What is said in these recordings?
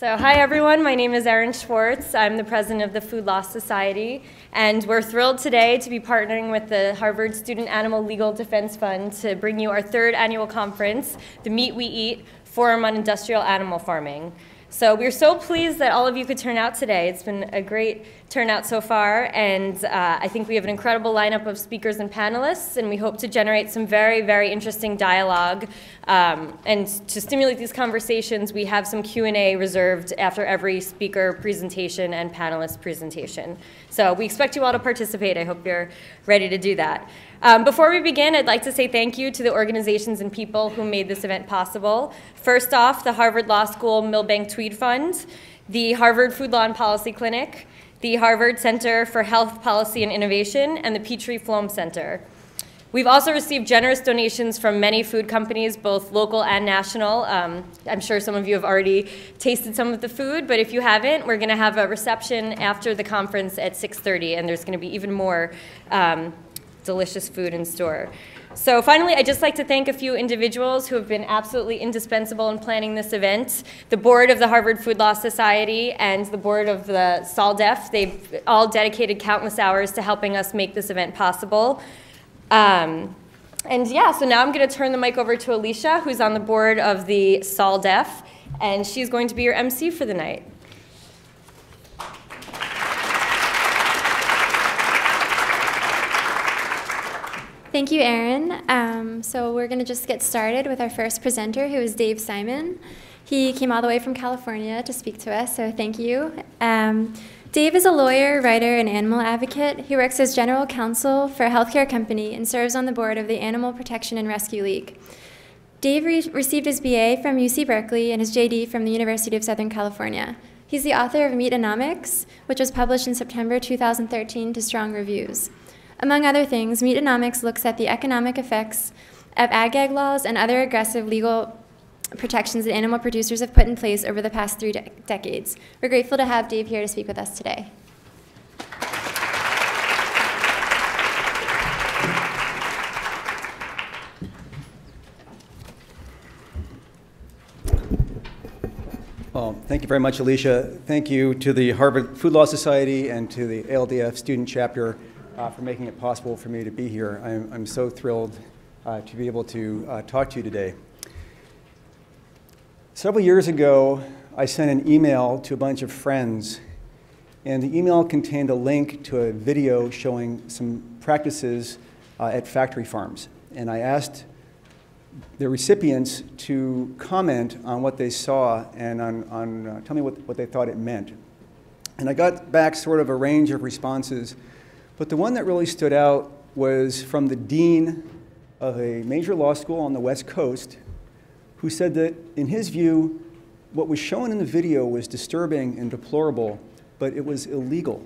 So hi everyone, my name is Erin Schwartz. I'm the president of the Food Law Society, and we're thrilled today to be partnering with the Harvard Student Animal Legal Defense Fund to bring you our third annual conference, The Meat We Eat, Forum on Industrial Animal Farming. So we're so pleased that all of you could turn out today. It's been a great turnout so far, and I think we have an incredible lineup of speakers and panelists, and we hope to generate some very, very interesting dialogue. And to stimulate these conversations, we have some Q&A reserved after every speaker presentation and panelist presentation. So we expect you all to participate. I hope you're ready to do that. Before we begin, I'd like to say thank you to the organizations and people who made this event possible. First off, the Harvard Law School Milbank Tweed Fund, the Harvard Food Law and Policy Clinic, the Harvard Center for Health Policy and Innovation, and the Petrie Flom Center. We've also received generous donations from many food companies, both local and national. I'm sure some of you have already tasted some of the food, but if you haven't, we're going to have a reception after the conference at 6:30, and there's going to be even more delicious food in store. So finally, I'd just like to thank a few individuals who have been absolutely indispensable in planning this event. The board of the Harvard Food Law Society and the board of the SALDEF, they've all dedicated countless hours to helping us make this event possible. And yeah, so now I'm going to turn the mic over to Alicia, who's on the board of the SALDEF, and she's going to be your MC for the night. Thank you, Erin. So we're going to just get started with our first presenter, who is Dave Simon. He came all the way from California to speak to us, so thank you. Dave is a lawyer, writer, and animal advocate. He works as general counsel for a healthcare company and serves on the board of the Animal Protection and Rescue League. Dave received his BA from UC Berkeley and his JD from the University of Southern California. He's the author of Meatonomics, which was published in September 2013 to strong reviews. Among other things, Meatonomics looks at the economic effects of ag laws and other aggressive legal protections that animal producers have put in place over the past 3 decades. We're grateful to have Dave here to speak with us today. Well, thank you very much, Alicia. Thank you to the Harvard Food Law Society and to the ALDF student chapter for making it possible for me to be here. I'm so thrilled to be able to talk to you today. Several years ago, I sent an email to a bunch of friends, and the email contained a link to a video showing some practices at factory farms. And I asked the recipients to comment on what they saw and tell me what they thought it meant. And I got back sort of a range of responses, but the one that really stood out was from the dean of a major law school on the West Coast, who said that, in his view, what was shown in the video was disturbing and deplorable, but it was illegal.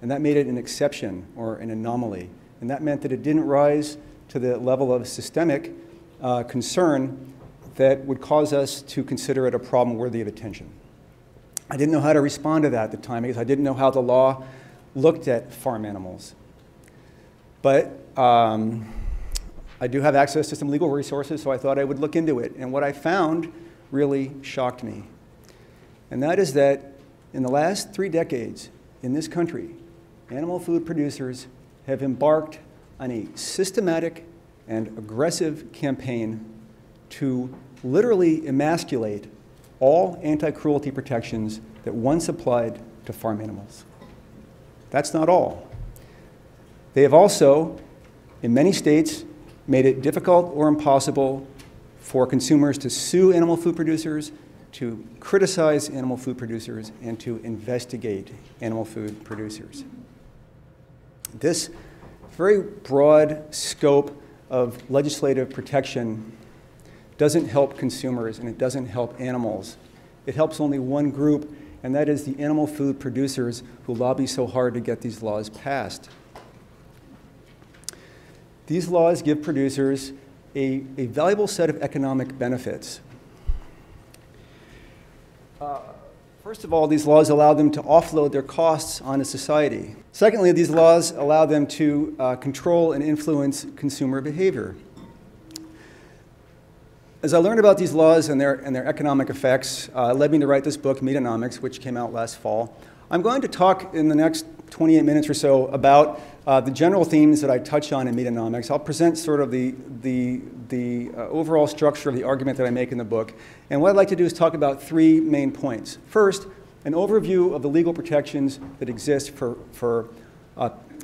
And that made it an exception or an anomaly. And that meant that it didn't rise to the level of systemic concern that would cause us to consider it a problem worthy of attention. I didn't know how to respond to that at the time because I didn't know how the law looked at farm animals. But I do have access to some legal resources, so I thought I would look into it. And what I found really shocked me. And that is that in the last 3 decades in this country, animal food producers have embarked on a systematic and aggressive campaign to literally emasculate all anti-cruelty protections that once applied to farm animals. That's not all. They have also, in many states, made it difficult or impossible for consumers to sue animal food producers, to criticize animal food producers, and to investigate animal food producers. This very broad scope of legislative protection doesn't help consumers and it doesn't help animals. It helps only one group, and that is the animal food producers who lobby so hard to get these laws passed. These laws give producers a valuable set of economic benefits. First of all, these laws allow them to offload their costs onto society. Secondly, these laws allow them to control and influence consumer behavior. as I learned about these laws and their economic effects, it led me to write this book, Meatonomics, which came out last fall. I'm going to talk in the next 28 minutes or so about the general themes that I touch on in Meatonomics. I'll present sort of the overall structure of the argument that I make in the book. And what I'd like to do is talk about three main points. First, an overview of the legal protections that exist for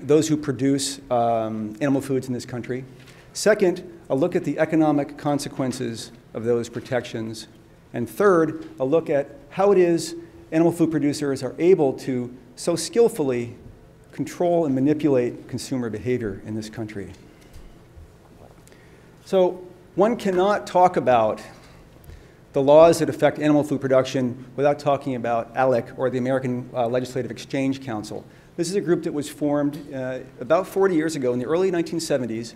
those who produce animal foods in this country. Second, a look at the economic consequences of those protections. And third, a look at how it is animal food producers are able to so skillfully control and manipulate consumer behavior in this country. So one cannot talk about the laws that affect animal food production without talking about ALEC, or the American Legislative Exchange Council. This is a group that was formed about 40 years ago in the early 1970s.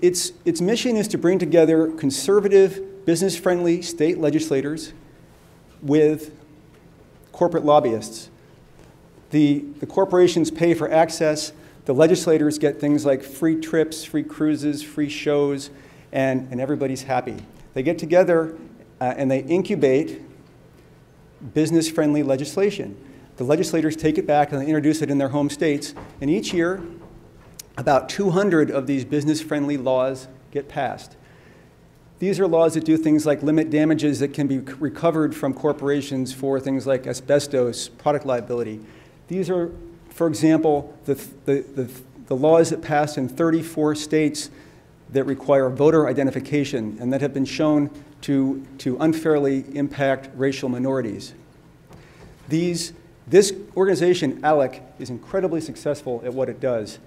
Its mission is to bring together conservative, business-friendly state legislators with corporate lobbyists. The corporations pay for access. The legislators get things like free trips, free cruises, free shows, and everybody's happy. They get together and they incubate business-friendly legislation. The legislators take it back and they introduce it in their home states, and each year, about 200 of these business-friendly laws get passed. These are laws that do things like limit damages that can be recovered from corporations for things like asbestos, product liability. These are, for example, the laws that passed in 34 states that require voter identification and that have been shown to unfairly impact racial minorities. This organization, ALEC, is incredibly successful at what it does.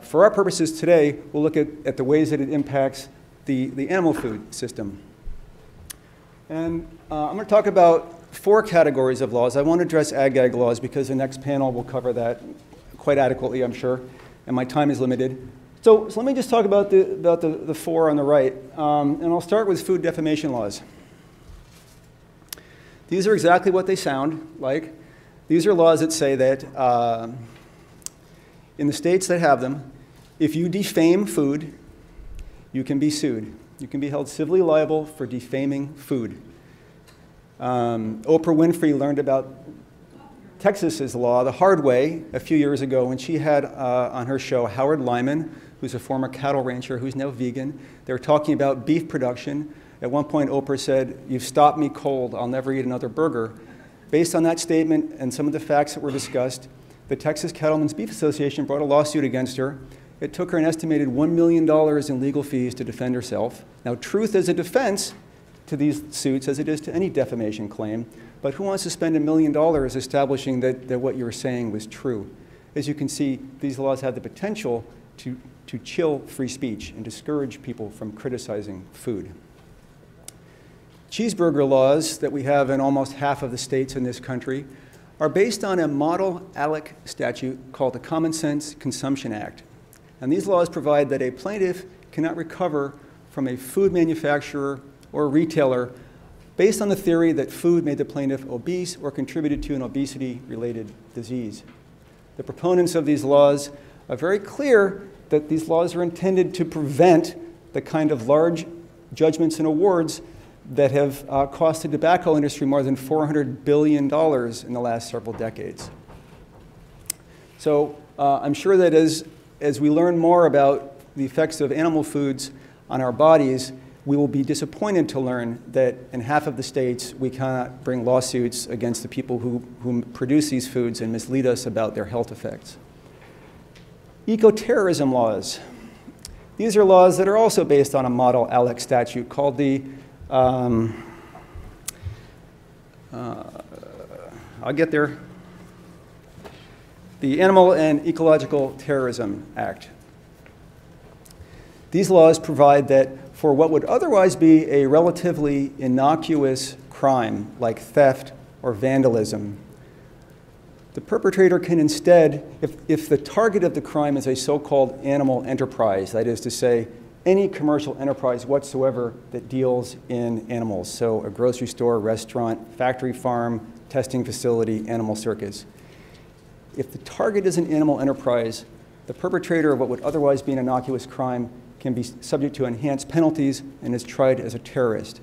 For our purposes today, we'll look at the ways that it impacts the animal food system. And I'm going to talk about 4 categories of laws. I won't address ag-gag laws because the next panel will cover that quite adequately, I'm sure, and my time is limited. So let me just talk about the 4 on the right, and I'll start with food defamation laws. These are exactly what they sound like. These are laws that say that in the states that have them, if you defame food, you can be sued. You can be held civilly liable for defaming food. Oprah Winfrey learned about Texas's law the hard way a few years ago when she had on her show Howard Lyman, who's a former cattle rancher who's now vegan. They were talking about beef production. At one point, Oprah said, "You've stopped me cold. I'll never eat another burger." Based on that statement and some of the facts that were discussed, the Texas Cattlemen's Beef Association brought a lawsuit against her. It took her an estimated $1 million in legal fees to defend herself. Now, truth is a defense to these suits, as it is to any defamation claim, but who wants to spend $1 million establishing that what you were saying was true? As you can see, these laws have the potential to chill free speech and discourage people from criticizing food. Cheeseburger laws that we have in almost half of the states in this country are based on a model ALEC statute called the Common Sense Consumption Act. And these laws provide that a plaintiff cannot recover from a food manufacturer or retailer based on the theory that food made the plaintiff obese or contributed to an obesity-related disease. The proponents of these laws are very clear that these laws are intended to prevent the kind of large judgments and awards that have cost the tobacco industry more than $400 billion in the last several decades. So I'm sure that as we learn more about the effects of animal foods on our bodies, we will be disappointed to learn that in half of the states we cannot bring lawsuits against the people who produce these foods and mislead us about their health effects. Eco-terrorism laws. These are laws that are also based on a model ALEC statute called the I'll get there. The Animal and Ecological Terrorism Act. These laws provide that for what would otherwise be a relatively innocuous crime like theft or vandalism, the perpetrator can instead, if the target of the crime is a so-called animal enterprise, that is to say, any commercial enterprise whatsoever that deals in animals, so a grocery store, restaurant, factory farm, testing facility, animal circus. If the target is an animal enterprise, the perpetrator of what would otherwise be an innocuous crime can be subject to enhanced penalties and is tried as a terrorist.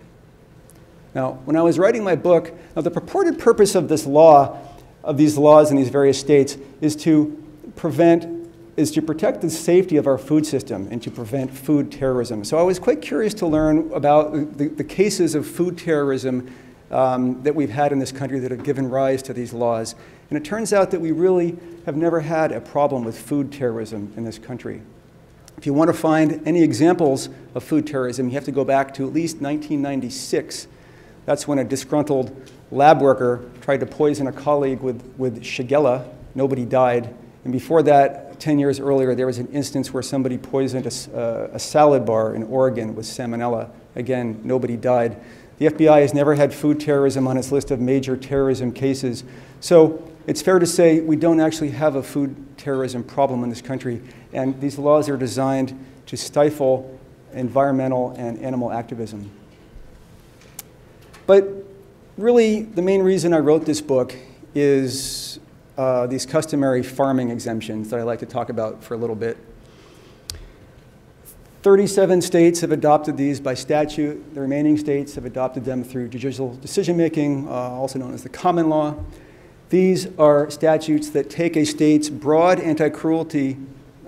Now, when I was writing my book, the purported purpose of this law, of these laws in these various states, is to protect the safety of our food system and to prevent food terrorism. So I was quite curious to learn about the cases of food terrorism that we've had in this country that have given rise to these laws. And it turns out that we really have never had a problem with food terrorism in this country. If you want to find any examples of food terrorism, you have to go back to at least 1996. That's when a disgruntled lab worker tried to poison a colleague with Shigella. Nobody died. And before that, 10 years earlier, there was an instance where somebody poisoned a salad bar in Oregon with salmonella. Again, nobody died. The FBI has never had food terrorism on its list of major terrorism cases. So it's fair to say we don't actually have a food terrorism problem in this country. And these laws are designed to stifle environmental and animal activism. But really, the main reason I wrote this book is these customary farming exemptions that I like to talk about for a little bit. 37 states have adopted these by statute. The remaining states have adopted them through judicial decision-making, also known as the common law. These are statutes that take a state's broad anti-cruelty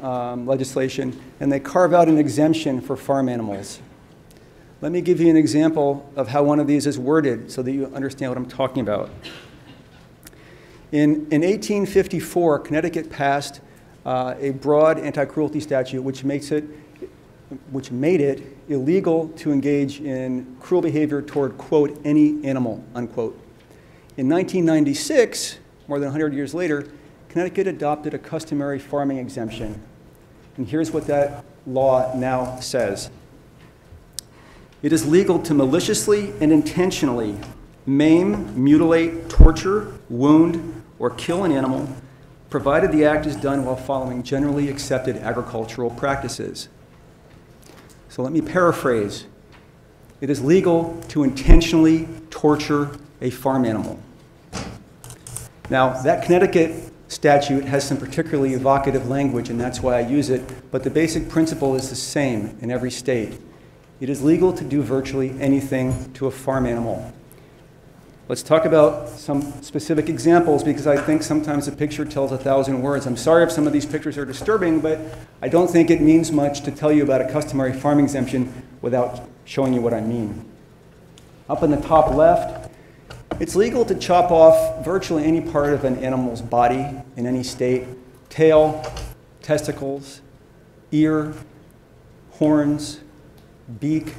legislation and they carve out an exemption for farm animals. Let me give you an example of how one of these is worded so that you understand what I'm talking about. In 1854, Connecticut passed a broad anti-cruelty statute which made it illegal to engage in cruel behavior toward, quote, any animal, unquote. In 1996, more than 100 years later, Connecticut adopted a customary farming exemption. And here's what that law now says. It is legal to maliciously and intentionally maim, mutilate, torture, wound, or kill an animal, provided the act is done while following generally accepted agricultural practices. So let me paraphrase. It is legal to intentionally torture a farm animal. Now, that Connecticut statute has some particularly evocative language, and that's why I use it, but the basic principle is the same in every state. It is legal to do virtually anything to a farm animal. Let's talk about some specific examples because I think sometimes a picture tells 1,000 words. I'm sorry if some of these pictures are disturbing, but I don't think it means much to tell you about a customary farm exemption without showing you what I mean. Up in the top left, it's legal to chop off virtually any part of an animal's body in any state: tail, testicles, ear, horns, beak.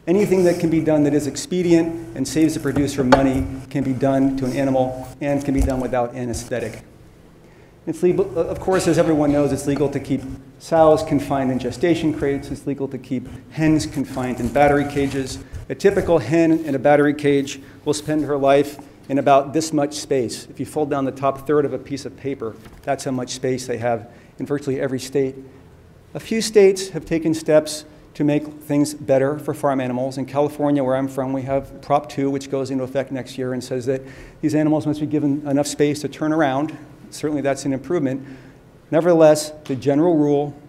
Anything that can be done that is expedient and saves the producer money can be done to an animal and can be done without anesthetic. It's legal, of course, as everyone knows, it's legal to keep sows confined in gestation crates. It's legal to keep hens confined in battery cages. A typical hen in a battery cage will spend her life in about this much space. If you fold down the top third of a piece of paper, that's how much space they have in virtually every state. A few states have taken steps to make things better for farm animals. In California, where I'm from, we have Prop 2, which goes into effect next year and says that these animals must be given enough space to turn around. Certainly that's an improvement. Nevertheless, the general rule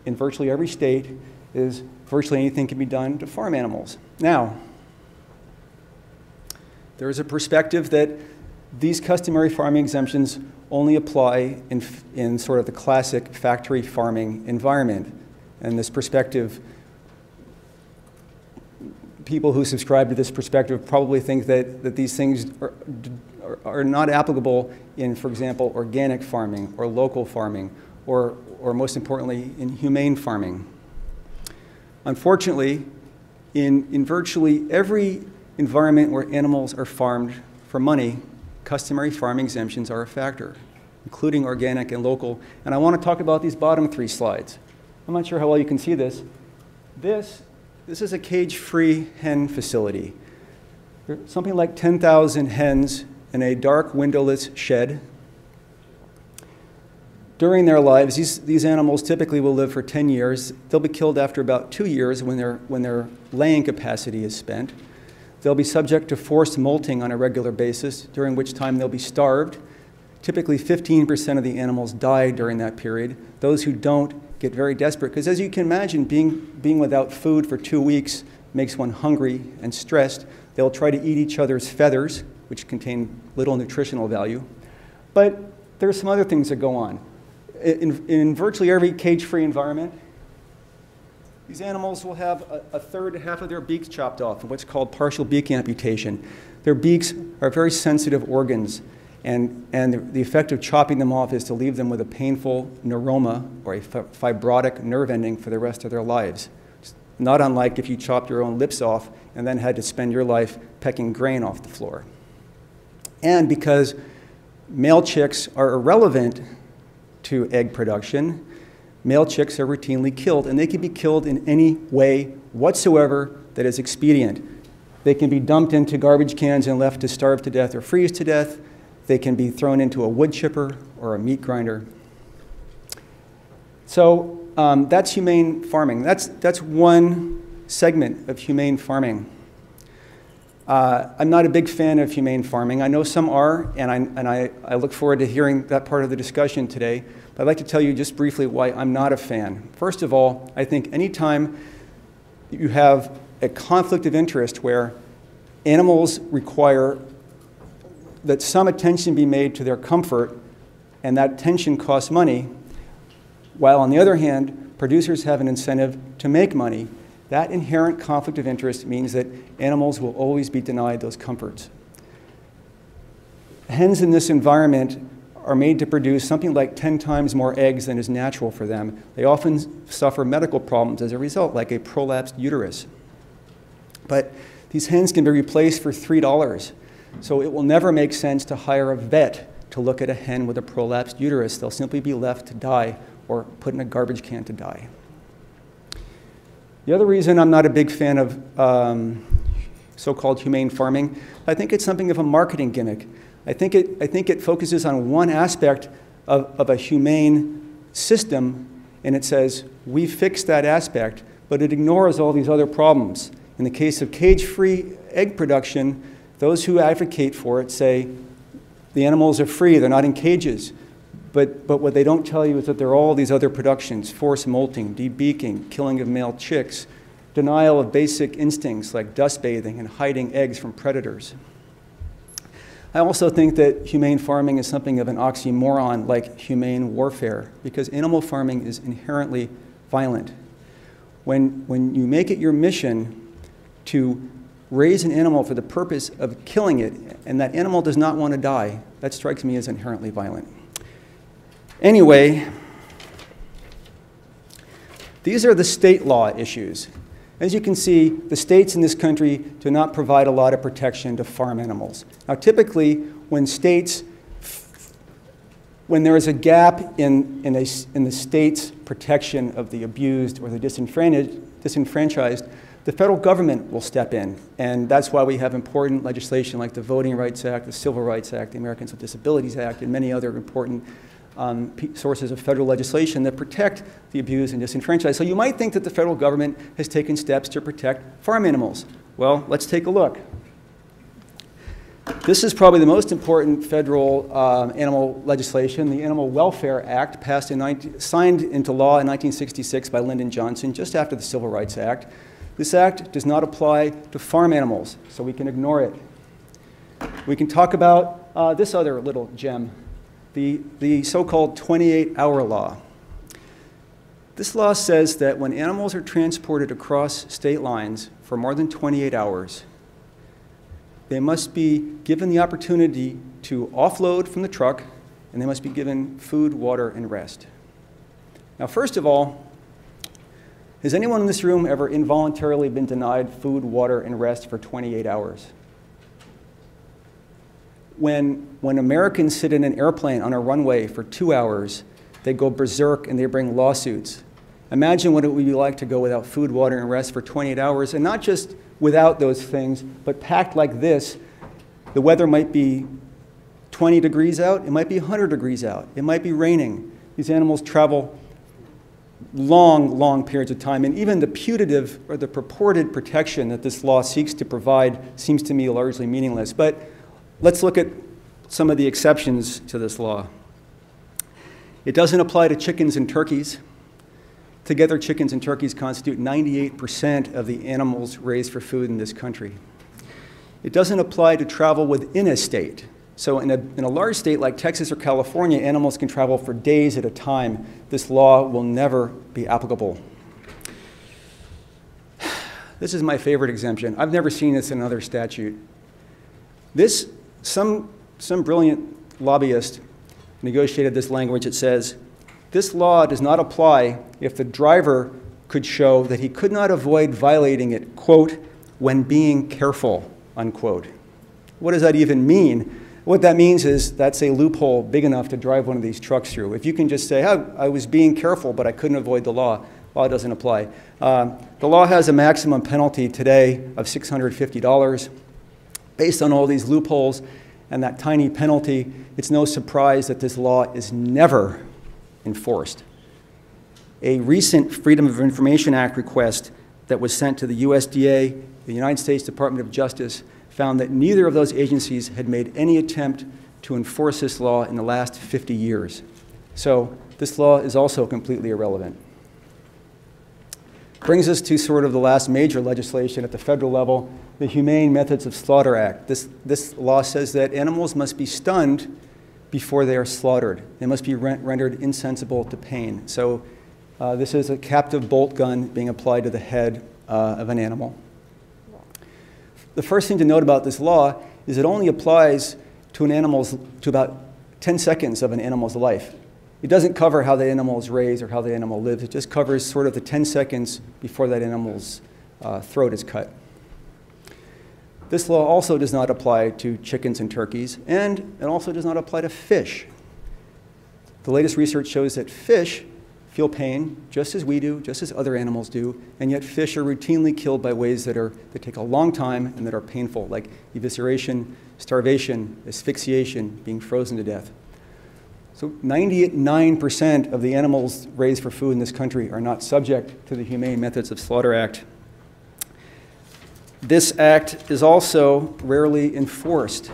in virtually every state is virtually anything can be done to farm animals. Now, there is a perspective that these customary farming exemptions only apply in sort of the classic factory farming environment. And this perspective, people who subscribe to this perspective probably think that these things are not applicable in, for example, organic farming or local farming or most importantly, in humane farming. Unfortunately, in virtually every environment where animals are farmed for money, customary farming exemptions are a factor, including organic and local. And I want to talk about these bottom three slides. I'm not sure how well you can see this. This is a cage-free hen facility. There's something like 10,000 hens in a dark, windowless shed. During their lives, these animals typically will live for 10 years. They'll be killed after about 2 years when their laying capacity is spent. They'll be subject to forced molting on a regular basis, during which time they'll be starved. Typically 15% of the animals die during that period. Those who don't get very desperate, because as you can imagine, being without food for 2 weeks makes one hungry and stressed. They'll try to eat each other's feathers, which contain little nutritional value. But there are some other things that go on. In virtually every cage-free environment, these animals will have a third to half of their beaks chopped off in what's called partial beak amputation. Their beaks are very sensitive organs, and the effect of chopping them off is to leave them with a painful neuroma or a fibrotic nerve ending for the rest of their lives. It's not unlike if you chopped your own lips off and then had to spend your life pecking grain off the floor. And because male chicks are irrelevant to egg production, male chicks are routinely killed, and they can be killed in any way whatsoever that is expedient. They can be dumped into garbage cans and left to starve to death or freeze to death. They can be thrown into a wood chipper or a meat grinder. So that's humane farming. That's one segment of humane farming. I'm not a big fan of humane farming. I know some are, and I look forward to hearing that part of the discussion today. But I'd like to tell you just briefly why I'm not a fan. First of all, I think anytime you have a conflict of interest where animals require that some attention be made to their comfort, and that attention costs money, while on the other hand, producers have an incentive to make money, that inherent conflict of interest means that animals will always be denied those comforts. Hens in this environment are made to produce something like 10 times more eggs than is natural for them. They often suffer medical problems as a result, like a prolapsed uterus. But these hens can be replaced for $3. So it will never make sense to hire a vet to look at a hen with a prolapsed uterus. They'll simply be left to die or put in a garbage can to die. The other reason I'm not a big fan of so-called humane farming, I think it's something of a marketing gimmick. I think it focuses on one aspect of a humane system, and it says, we fixed that aspect, but it ignores all these other problems. In the case of cage-free egg production, those who advocate for it say the animals are free, they're not in cages. But what they don't tell you is that there are all these other productions: forced molting, debeaking, killing of male chicks, denial of basic instincts like dust bathing and hiding eggs from predators. I also think that humane farming is something of an oxymoron like humane warfare, because animal farming is inherently violent. When you make it your mission to raise an animal for the purpose of killing it, and that animal does not want to die, that strikes me as inherently violent. Anyway, these are the state law issues. As you can see, the states in this country do not provide a lot of protection to farm animals. Now, typically, when there is a gap in the state's protection of the abused or the disenfranchised, the federal government will step in. And that's why we have important legislation like the Voting Rights Act, the Civil Rights Act, the Americans with Disabilities Act, and many other important sources of federal legislation that protect the abused and disenfranchised. So you might think that the federal government has taken steps to protect farm animals. Well, let's take a look. This is probably the most important federal animal legislation, the Animal Welfare Act, signed into law in 1966 by Lyndon Johnson, just after the Civil Rights Act. This act does not apply to farm animals, so we can ignore it. We can talk about this other little gem, the so-called 28-hour law. This law says that when animals are transported across state lines for more than 28 hours, they must be given the opportunity to offload from the truck, and they must be given food, water, and rest. Now, first of all, has anyone in this room ever involuntarily been denied food, water, and rest for 28 hours? When Americans sit in an airplane on a runway for 2 hours, they go berserk and they bring lawsuits. Imagine what it would be like to go without food, water, and rest for 28 hours, and not just without those things, but packed like this. The weather might be 20 degrees out, it might be 100 degrees out, it might be raining. These animals travel long, long periods of time, and even the putative or the purported protection that this law seeks to provide seems to me largely meaningless. But let's look at some of the exceptions to this law. It doesn't apply to chickens and turkeys. Together, chickens and turkeys constitute 98% of the animals raised for food in this country. It doesn't apply to travel within a state. So in a large state like Texas or California, animals can travel for days at a time. This law will never be applicable. This is my favorite exemption. I've never seen this in another statute. Some brilliant lobbyist negotiated this language. It says, this law does not apply if the driver could show that he could not avoid violating it, quote, when being careful, unquote. What does that even mean? What that means is that's a loophole big enough to drive one of these trucks through. If you can just say, oh, I was being careful, but I couldn't avoid the law doesn't apply. The law has a maximum penalty today of $650. Based on all these loopholes and that tiny penalty, it's no surprise that this law is never enforced. A recent Freedom of Information Act request that was sent to the USDA, the United States Department of Justice, found that neither of those agencies had made any attempt to enforce this law in the last 50 years. So this law is also completely irrelevant. Brings us to sort of the last major legislation at the federal level, the Humane Methods of Slaughter Act. This law says that animals must be stunned before they are slaughtered. They must be rendered insensible to pain. So this is a captive bolt gun being applied to the head of an animal. The first thing to note about this law is it only applies to about 10 seconds of an animal's life. It doesn't cover how the animal is raised or how the animal lives. It just covers sort of the 10 seconds before that animal's throat is cut. This law also does not apply to chickens and turkeys, and it also does not apply to fish. The latest research shows that fish feel pain just as we do, just as other animals do, and yet fish are routinely killed by ways that take a long time and that are painful, like evisceration, starvation, asphyxiation, being frozen to death. So 99% of the animals raised for food in this country are not subject to the Humane Methods of Slaughter Act. This act is also rarely enforced.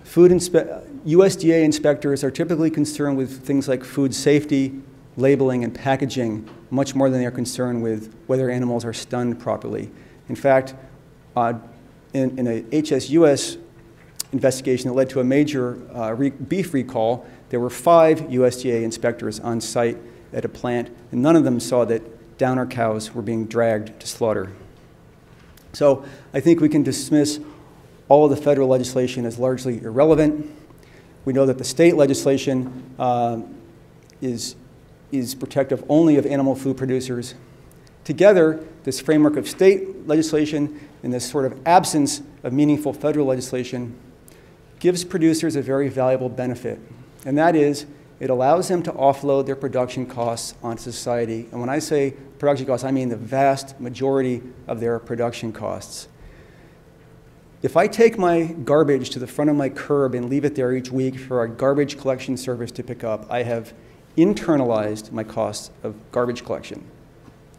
USDA inspectors are typically concerned with things like food safety, labeling, and packaging, much more than they are concerned with whether animals are stunned properly. In fact, in a HSUS investigation that led to a major beef recall, there were 5 USDA inspectors on site at a plant, and none of them saw that downer cows were being dragged to slaughter. So I think we can dismiss all of the federal legislation as largely irrelevant. We know that the state legislation is protective only of animal food producers. Together, this framework of state legislation and this sort of absence of meaningful federal legislation gives producers a very valuable benefit, and that is it allows them to offload their production costs on society. And when I say production costs, I mean the vast majority of their production costs. If I take my garbage to the front of my curb and leave it there each week for a garbage collection service to pick up, I have internalized my costs of garbage collection.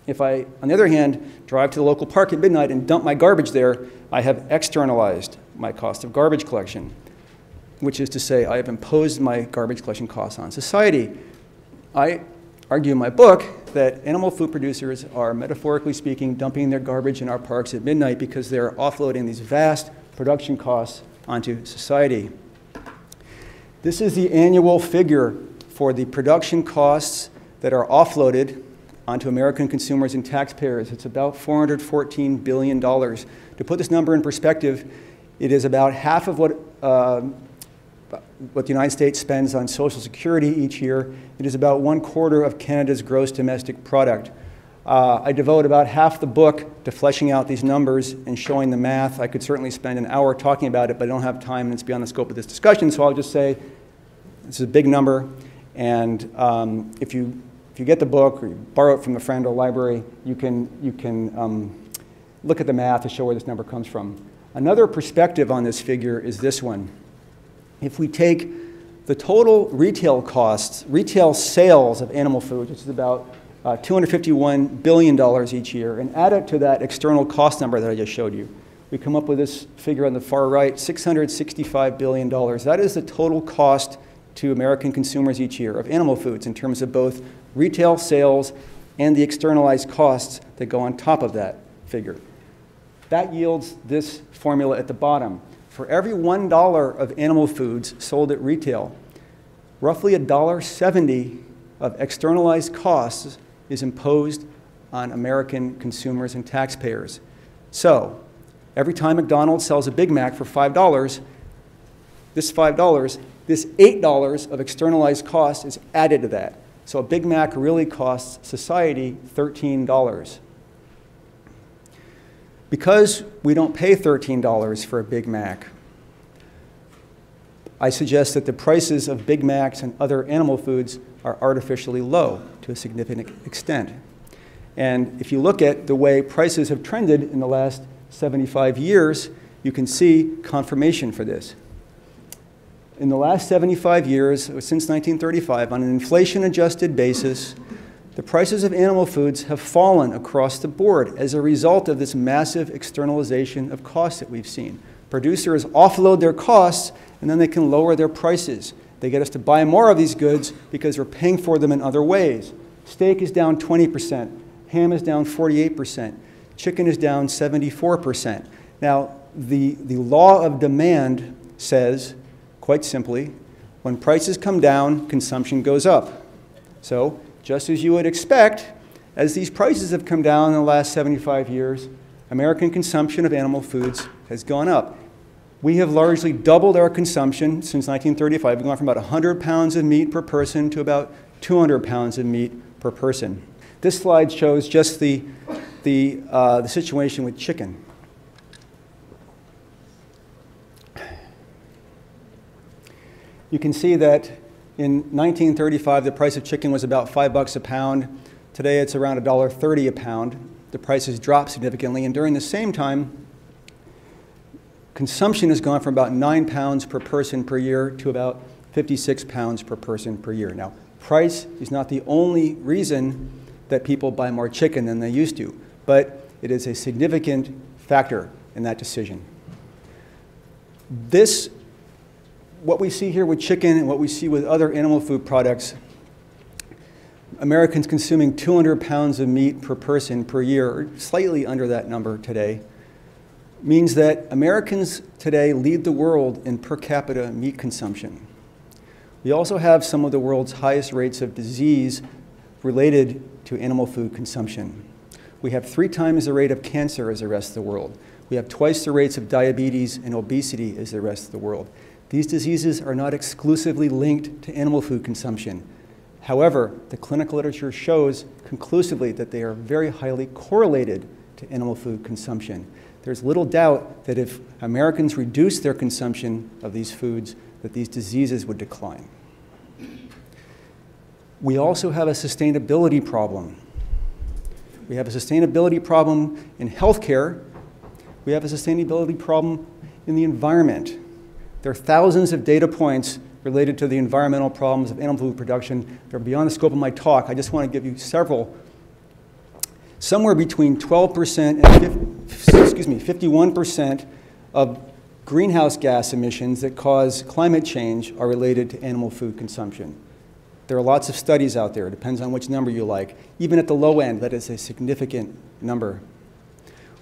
If I, on the other hand, drive to the local park at midnight and dump my garbage there, I have externalized my cost of garbage collection, which is to say I have imposed my garbage collection costs on society. I argue in my book that animal food producers are, metaphorically speaking, dumping their garbage in our parks at midnight because they're offloading these vast production costs onto society. This is the annual figure for the production costs that are offloaded onto American consumers and taxpayers. It's about $414 billion. To put this number in perspective, it is about half of what the United States spends on Social Security each year. It is about 1/4 of Canada's gross domestic product. I devote about half the book to fleshing out these numbers and showing the math. I could certainly spend an hour talking about it, but I don't have time and it's beyond the scope of this discussion, so I'll just say this is a big number, and if you get the book or you borrow it from a friend or library, you can look at the math to show where this number comes from. Another perspective on this figure is this one. If we take the total retail costs, retail sales of animal food, which is about $251 billion each year, and add it to that external cost number that I just showed you, we come up with this figure on the far right, $665 billion. That is the total cost to American consumers each year of animal foods in terms of both retail sales and the externalized costs that go on top of that figure. That yields this formula at the bottom. For every $1 of animal foods sold at retail, roughly $1.70 of externalized costs is imposed on American consumers and taxpayers. So, every time McDonald's sells a Big Mac for $5, this $8 of externalized cost is added to that. So a Big Mac really costs society $13. Because we don't pay $13 for a Big Mac, I suggest that the prices of Big Macs and other animal foods are artificially low to a significant extent. And if you look at the way prices have trended in the last 75 years, you can see confirmation for this. In the last 75 years, since 1935, on an inflation-adjusted basis, the prices of animal foods have fallen across the board as a result of this massive externalization of costs that we've seen. Producers offload their costs, and then they can lower their prices. They get us to buy more of these goods because we're paying for them in other ways. Steak is down 20%. Ham is down 48%. Chicken is down 74%. Now, the law of demand says, quite simply, when prices come down, consumption goes up. So, just as you would expect, as these prices have come down in the last 75 years, American consumption of animal foods has gone up. We have largely doubled our consumption since 1935. We've gone from about 100 pounds of meat per person to about 200 pounds of meat per person. This slide shows just the situation with chicken. You can see that in 1935, the price of chicken was about $5 a pound. Today, it's around $1.30 a pound. The price has dropped significantly, and during the same time, consumption has gone from about 9 pounds per person per year to about 56 pounds per person per year. Now, price is not the only reason that people buy more chicken than they used to, but it is a significant factor in that decision. What we see here with chicken and what we see with other animal food products, Americans consuming 200 pounds of meat per person per year, or slightly under that number today, means that Americans today lead the world in per capita meat consumption. We also have some of the world's highest rates of disease related to animal food consumption. We have 3 times the rate of cancer as the rest of the world. We have twice the rates of diabetes and obesity as the rest of the world. These diseases are not exclusively linked to animal food consumption. However, the clinical literature shows conclusively that they are very highly correlated to animal food consumption. There's little doubt that if Americans reduce their consumption of these foods, that these diseases would decline. We also have a sustainability problem. We have a sustainability problem in healthcare. We have a sustainability problem in the environment. There are thousands of data points related to the environmental problems of animal food production. They're beyond the scope of my talk. I just want to give you several. Somewhere between 12% and 51% of greenhouse gas emissions that cause climate change are related to animal food consumption. There are lots of studies out there. It depends on which number you like. Even at the low end, that is a significant number.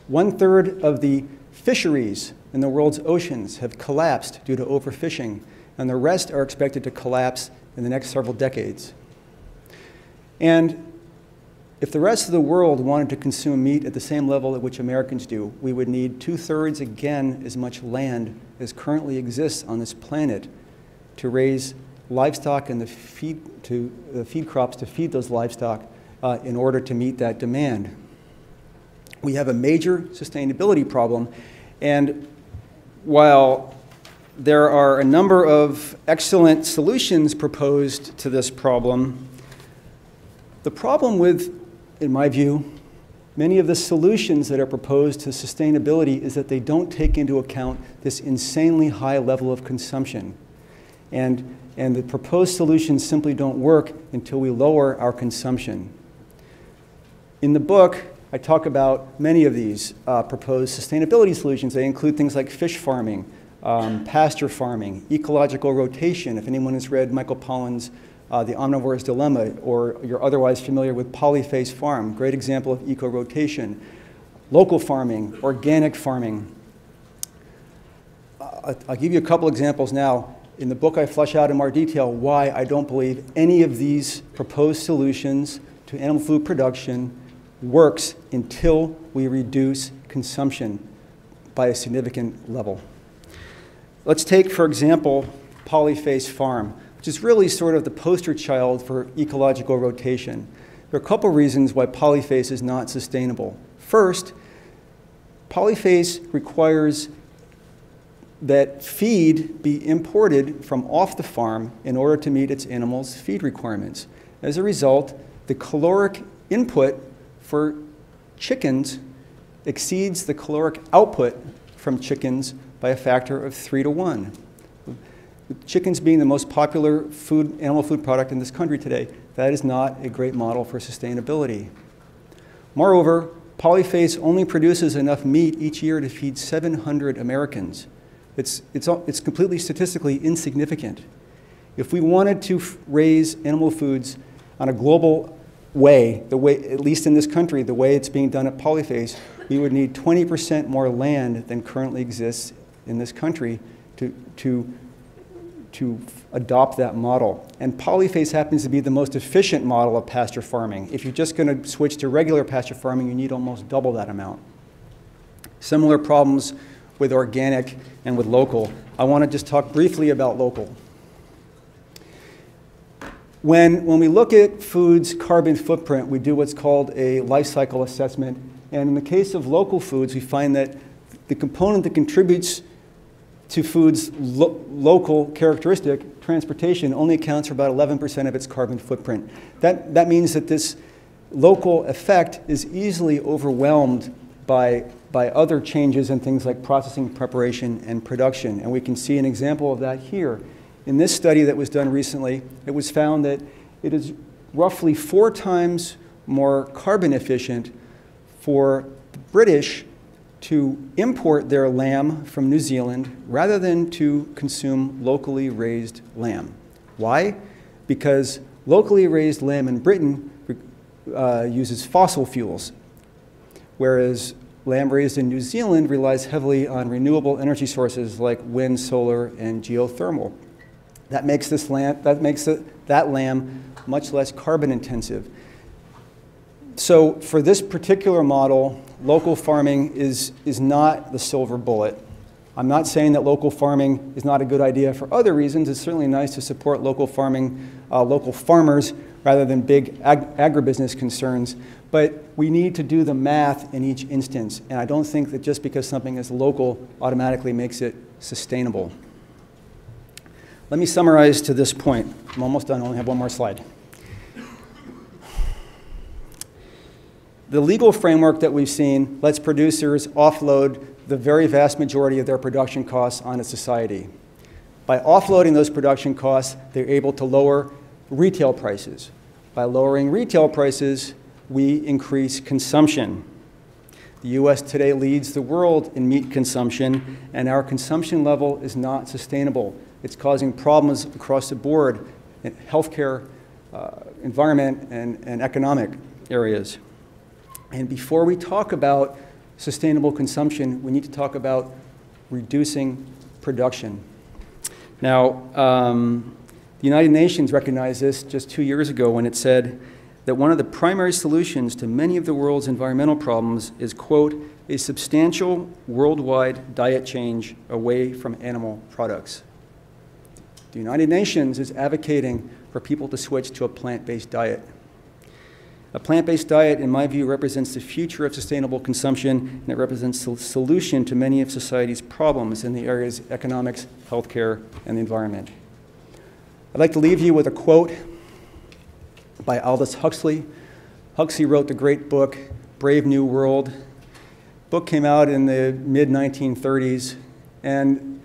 1/3 of the fisheries in the world's oceans have collapsed due to overfishing, and the rest are expected to collapse in the next several decades. And if the rest of the world wanted to consume meat at the same level at which Americans do, we would need 2/3 again as much land as currently exists on this planet to raise livestock and the feed crops to feed those livestock in order to meet that demand. We have a major sustainability problem, and while there are a number of excellent solutions proposed to this problem, the problem with, in my view, many of the solutions that are proposed to sustainability is that they don't take into account this insanely high level of consumption. And the proposed solutions simply don't work until we lower our consumption. In the book, I talk about many of these proposed sustainability solutions. They include things like fish farming, pasture farming, ecological rotation. If anyone has read Michael Pollan's The Omnivore's Dilemma, or you're otherwise familiar with Polyface Farm, great example of eco-rotation. Local farming, organic farming. I'll give you a couple examples now. In the book, I flesh out in more detail why I don't believe any of these proposed solutions to animal food production works until we reduce consumption by a significant level. Let's take, for example, Polyface Farm, which is really sort of the poster child for ecological rotation. There are a couple reasons why Polyface is not sustainable. First, Polyface requires that feed be imported from off the farm in order to meet its animals' feed requirements. As a result, the caloric input for chickens exceeds the caloric output from chickens by a factor of 3 to 1. Chickens being the most popular animal food product in this country today, that is not a great model for sustainability. Moreover, Polyface only produces enough meat each year to feed 700 Americans. It's completely statistically insignificant. If we wanted to raise animal foods on a global way, at least in this country, the way it's being done at Polyface, we would need 20% more land than currently exists in this country to adopt that model. And Polyface happens to be the most efficient model of pasture farming. If you're just going to switch to regular pasture farming, you need almost double that amount. Similar problems with organic and with local. I want to just talk briefly about local. When we look at food's carbon footprint, we do what's called a life cycle assessment. And in the case of local foods, we find that the component that contributes to food's local characteristic, transportation, only accounts for about 11% of its carbon footprint. That means that this local effect is easily overwhelmed by other changes in things like processing, preparation, and production. And we can see an example of that here. In this study that was done recently, it was found that it is roughly 4 times more carbon efficient for the British to import their lamb from New Zealand rather than to consume locally raised lamb. Why? Because locally raised lamb in Britain uses fossil fuels, whereas lamb raised in New Zealand relies heavily on renewable energy sources like wind, solar, and geothermal. That makes that lamb much less carbon intensive. So for this particular model, local farming is not the silver bullet. I'm not saying that local farming is not a good idea for other reasons. It's certainly nice to support local farming, local farmers, rather than big agribusiness concerns. But we need to do the math in each instance. And I don't think that just because something is local automatically makes it sustainable. Let me summarize to this point. I'm almost done. I only have one more slide. The legal framework that we've seen lets producers offload the very vast majority of their production costs onto society. By offloading those production costs, they're able to lower retail prices. By lowering retail prices, we increase consumption. The U.S. today leads the world in meat consumption, and our consumption level is not sustainable. It's causing problems across the board in healthcare, environment, and economic areas. And before we talk about sustainable consumption, we need to talk about reducing production. Now, the United Nations recognized this just 2 years ago when it said that one of the primary solutions to many of the world's environmental problems is, quote, a substantial worldwide diet change away from animal products. The United Nations is advocating for people to switch to a plant-based diet. A plant-based diet, in my view, represents the future of sustainable consumption, and it represents the solution to many of society's problems in the areas of economics, healthcare, and the environment. I'd like to leave you with a quote by Aldous Huxley. Huxley wrote the great book, Brave New World. The book came out in the mid-1930s, and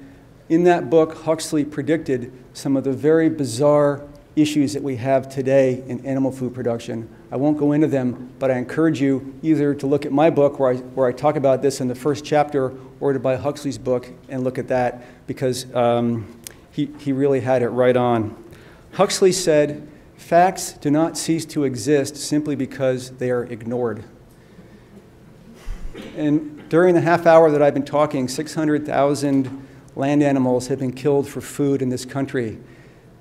in that book, Huxley predicted some of the very bizarre issues that we have today in animal food production. I won't go into them, but I encourage you either to look at my book where I talk about this in the first chapter, or to buy Huxley's book and look at that, because he really had it right on. Huxley said Facts do not cease to exist simply because they are ignored. And during the half hour that I've been talking, 600,000 land animals have been killed for food in this country.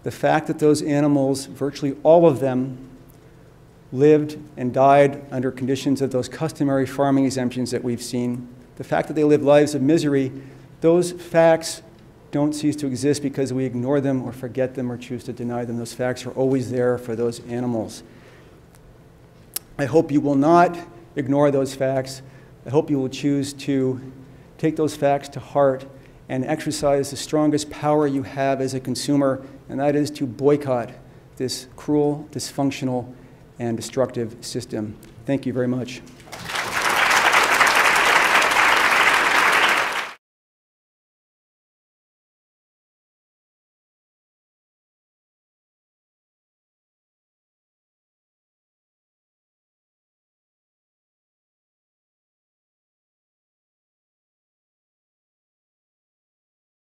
The fact that those animals, virtually all of them, lived and died under conditions of those customary farming exemptions that we've seen, the fact that they lived lives of misery, those facts don't cease to exist because we ignore them or forget them or choose to deny them. Those facts are always there for those animals. I hope you will not ignore those facts. I hope you will choose to take those facts to heart and exercise the strongest power you have as a consumer, and that is to boycott this cruel, dysfunctional, and destructive system. Thank you very much.